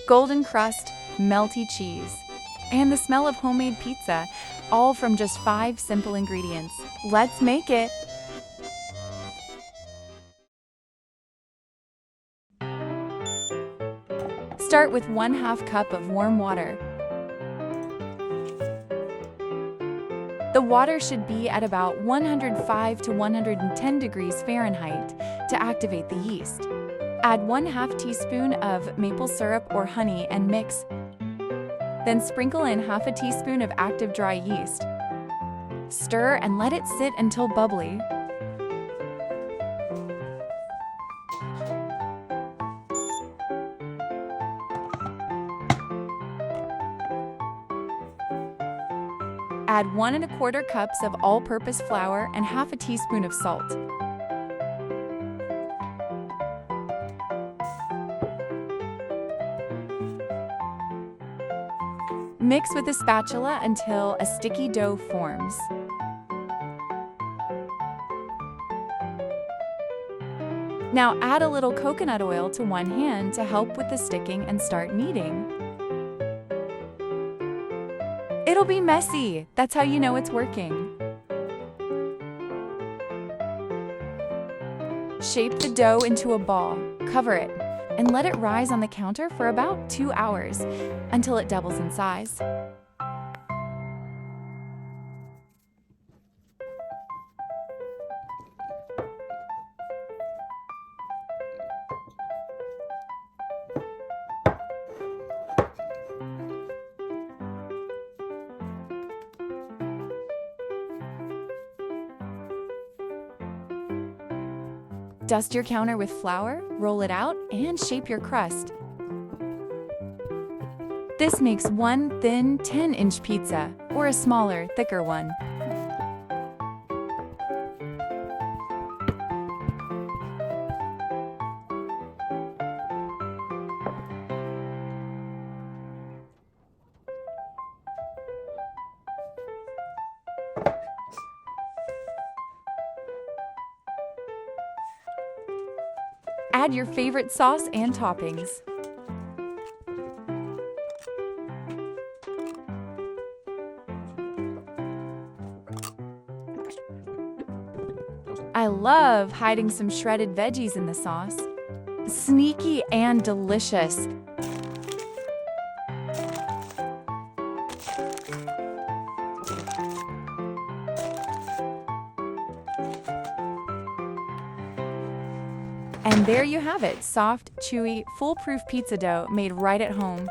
golden crust, melty cheese, and the smell of homemade pizza, all from just 5 simple ingredients. Let's make it! Start with 1/2 cup of warm water. The water should be at about 105 to 110 degrees Fahrenheit to activate the yeast. Add 1/2 teaspoon of maple syrup or honey and mix. Then sprinkle in 1/2 teaspoon of active dry yeast. Stir and let it sit until bubbly. Add 1 1/4 cups of all-purpose flour and 1/2 teaspoon of salt. Mix with a spatula until a sticky dough forms. Now add a little coconut oil to one hand to help with the sticking and start kneading. It'll be messy. That's how you know it's working. Shape the dough into a ball, cover it, and let it rise on the counter for about 2 hours until it doubles in size. Dust your counter with flour, roll it out, and shape your crust. This makes one thin 10-inch pizza, or a smaller, thicker one. Add your favorite sauce and toppings. I love hiding some shredded veggies in the sauce. Sneaky and delicious. And there you have it, soft, chewy, foolproof pizza dough made right at home.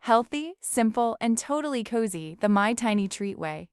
Healthy, simple, and totally cozy the My Tiny Treat way.